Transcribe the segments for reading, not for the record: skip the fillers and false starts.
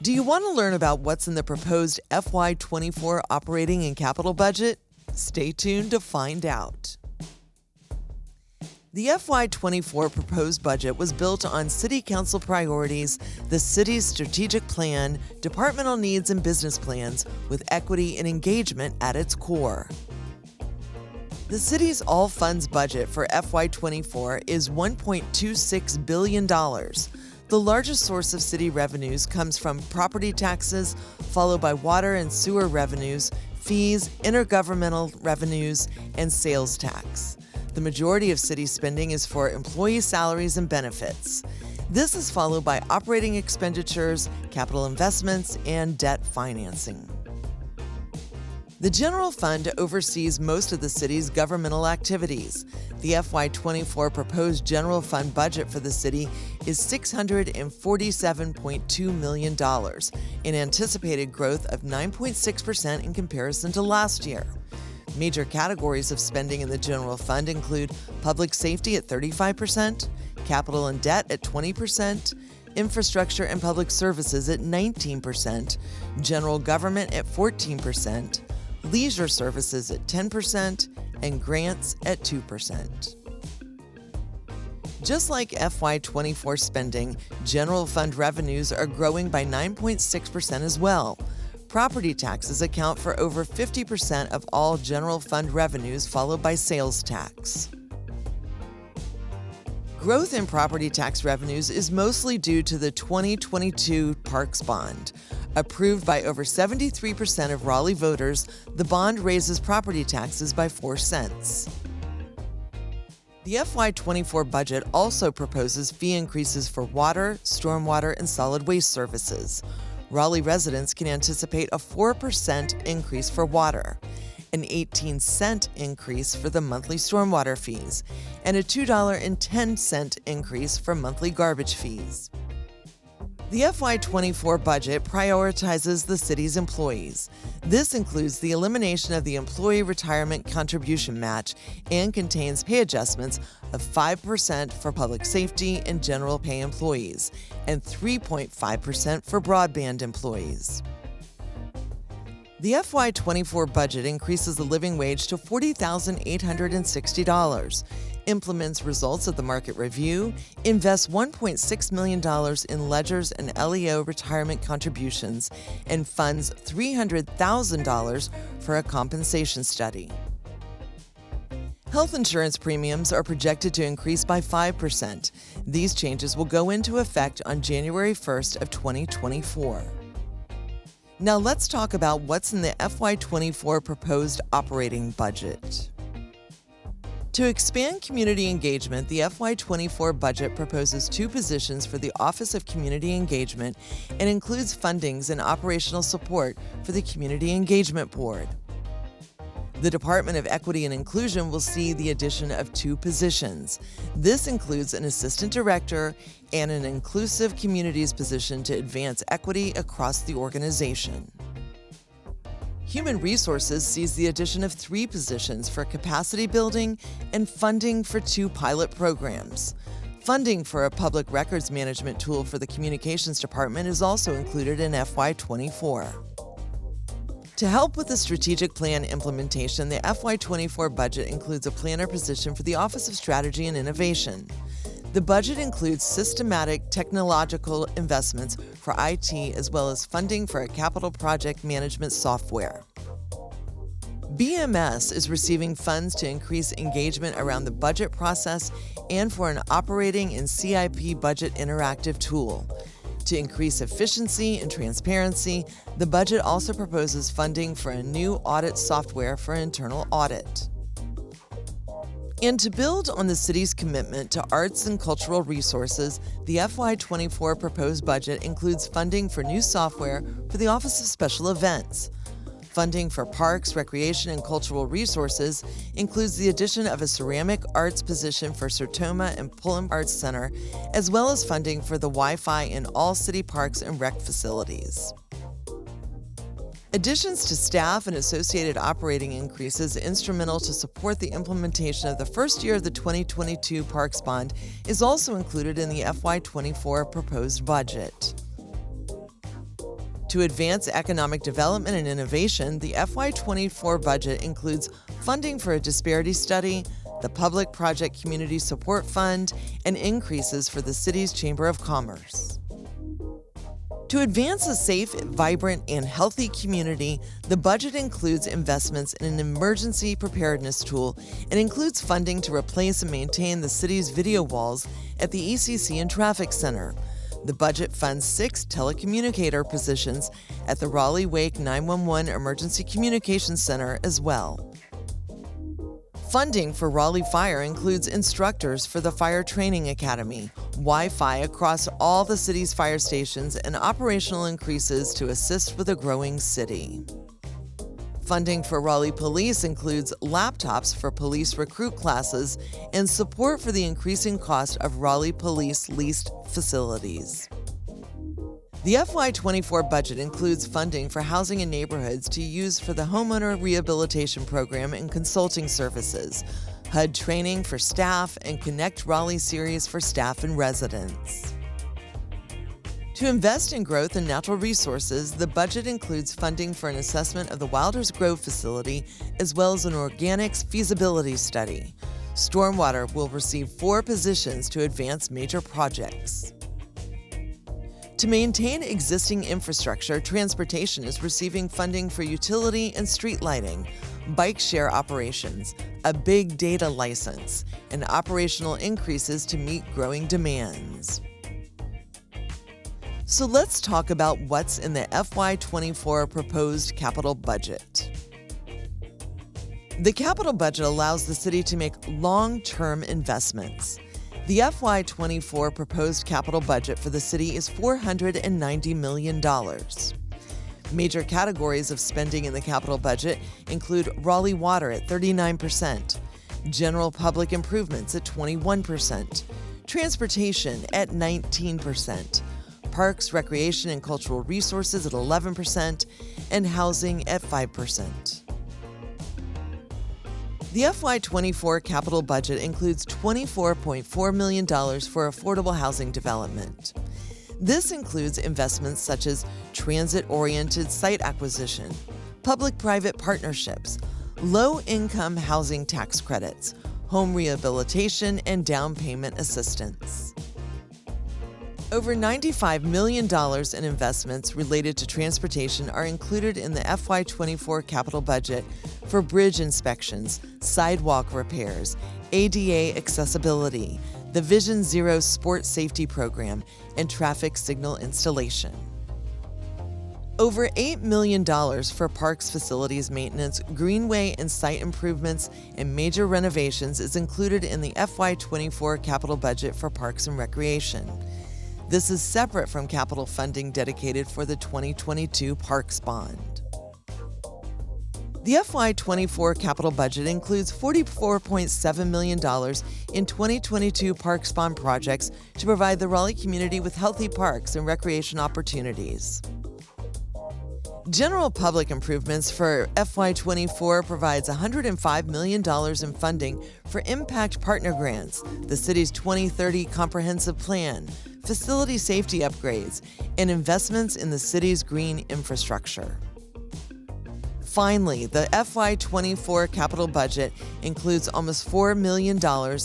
Do you want to learn about what's in the proposed FY24 operating and capital budget? Stay tuned to find out. The FY24 proposed budget was built on City Council priorities, the city's strategic plan, departmental needs and business plans, with equity and engagement at its core. The city's all-funds budget for FY24 is $1.26 billion. The largest source of city revenues comes from property taxes, followed by water and sewer revenues, fees, intergovernmental revenues, and sales tax. The majority of city spending is for employee salaries and benefits. This is followed by operating expenditures, capital investments, and debt financing. The general fund oversees most of the city's governmental activities. The FY24 proposed general fund budget for the city is $647.2 million, an anticipated growth of 9.6% in comparison to last year. Major categories of spending in the general fund include public safety at 35%, capital and debt at 20%, infrastructure and public services at 19%, general government at 14%, leisure services at 10%, and grants at 2%. Just like FY24 spending, general fund revenues are growing by 9.6% as well. Property taxes account for over 50% of all general fund revenues, followed by sales tax. Growth in property tax revenues is mostly due to the 2022 Parks Bond. Approved by over 73% of Raleigh voters, the bond raises property taxes by 4 cents. The FY24 budget also proposes fee increases for water, stormwater, and solid waste services. Raleigh residents can anticipate a 4% increase for water, an 18-cent increase for the monthly stormwater fees, and a $2.10 increase for monthly garbage fees. The FY24 budget prioritizes the city's employees. This includes the elimination of the employee retirement contribution match and contains pay adjustments of 5% for public safety and general pay employees and 3.5% for broadband employees. The FY24 budget increases the living wage to $40,860, implements results of the market review, invests $1.6 million in ledgers and LEO retirement contributions, and funds $300,000 for a compensation study. Health insurance premiums are projected to increase by 5%. These changes will go into effect on January 1st of 2024. Now let's talk about what's in the FY24 proposed operating budget. To expand community engagement, the FY24 budget proposes 2 positions for the Office of Community Engagement and includes fundings and operational support for the Community Engagement Board. The Department of Equity and Inclusion will see the addition of 2 positions. This includes an assistant director and an inclusive communities position to advance equity across the organization. Human Resources sees the addition of 3 positions for capacity building and funding for 2 pilot programs. Funding for a public records management tool for the Communications Department is also included in FY24. To help with the strategic plan implementation, the FY24 budget includes a planner position for the Office of Strategy and Innovation. The budget includes systematic technological investments for IT as well as funding for a capital project management software. BMS is receiving funds to increase engagement around the budget process and for an operating and CIP budget interactive tool. To increase efficiency and transparency, the budget also proposes funding for a new audit software for internal audit. And to build on the city's commitment to arts and cultural resources, the FY24 proposed budget includes funding for new software for the Office of Special Events. Funding for parks, recreation, and cultural resources includes the addition of a ceramic arts position for Sertoma and Pullman Arts Center, as well as funding for the Wi-Fi in all city parks and rec facilities. Additions to staff and associated operating increases instrumental to support the implementation of the first year of the 2022 Parks Bond is also included in the FY24 proposed budget. To advance economic development and innovation, the FY24 budget includes funding for a disparity study, the Public Project Community Support Fund, and increases for the city's Chamber of Commerce. To advance a safe, vibrant, and healthy community, the budget includes investments in an emergency preparedness tool and includes funding to replace and maintain the city's video walls at the ECC and Traffic Center. The budget funds 6 telecommunicator positions at the Raleigh-Wake 911 Emergency Communications Center as well. Funding for Raleigh Fire includes instructors for the Fire Training Academy, Wi-Fi across all the city's fire stations, and operational increases to assist with a growing city. Funding for Raleigh Police includes laptops for police recruit classes and support for the increasing cost of Raleigh Police leased facilities. The FY24 budget includes funding for housing and neighborhoods to use for the Homeowner Rehabilitation Program and consulting services, HUD training for staff, and Connect Raleigh series for staff and residents. To invest in growth and natural resources, the budget includes funding for an assessment of the Wilders Grove facility as well as an organics feasibility study. Stormwater will receive 4 positions to advance major projects. To maintain existing infrastructure, transportation is receiving funding for utility and street lighting, bike share operations, a big data license, and operational increases to meet growing demands. So let's talk about what's in the FY24 proposed capital budget. The capital budget allows the city to make long-term investments. The FY24 proposed capital budget for the city is $490 million. Major categories of spending in the capital budget include Raleigh Water at 39%, general public improvements at 21%, transportation at 19%, parks, recreation, and cultural resources at 11%, and housing at 5%. The FY24 capital budget includes $24.4 million for affordable housing development. This includes investments such as transit-oriented site acquisition, public-private partnerships, low-income housing tax credits, home rehabilitation, and down payment assistance. Over $95 million in investments related to transportation are included in the FY24 capital budget for bridge inspections, sidewalk repairs, ADA accessibility, the Vision Zero Sport Safety Program, and traffic signal installation. Over $8 million for parks facilities maintenance, greenway and site improvements, and major renovations is included in the FY24 capital budget for parks and recreation. This is separate from capital funding dedicated for the 2022 Parks Bond. The FY24 capital budget includes $44.7 million in 2022 Parks Bond projects to provide the Raleigh community with healthy parks and recreation opportunities. General public improvements for FY24 provides $105 million in funding for Impact Partner Grants, the city's 2030 Comprehensive Plan, facility safety upgrades, and investments in the city's green infrastructure. Finally, the FY24 capital budget includes almost $4 million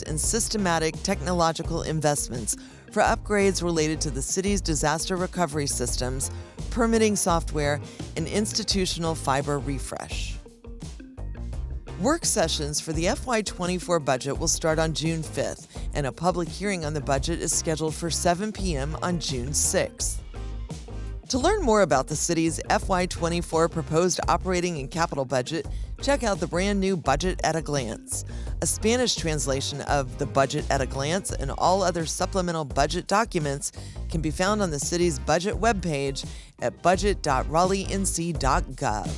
in systematic technological investments for upgrades related to the city's disaster recovery systems, permitting software, and institutional fiber refresh. Work sessions for the FY24 budget will start on June 5th, and a public hearing on the budget is scheduled for 7 p.m. on June 6th. To learn more about the city's FY24 proposed operating and capital budget, check out the brand new Budget at a Glance. A Spanish translation of the Budget at a Glance and all other supplemental budget documents can be found on the city's budget webpage at budget.raleighnc.gov.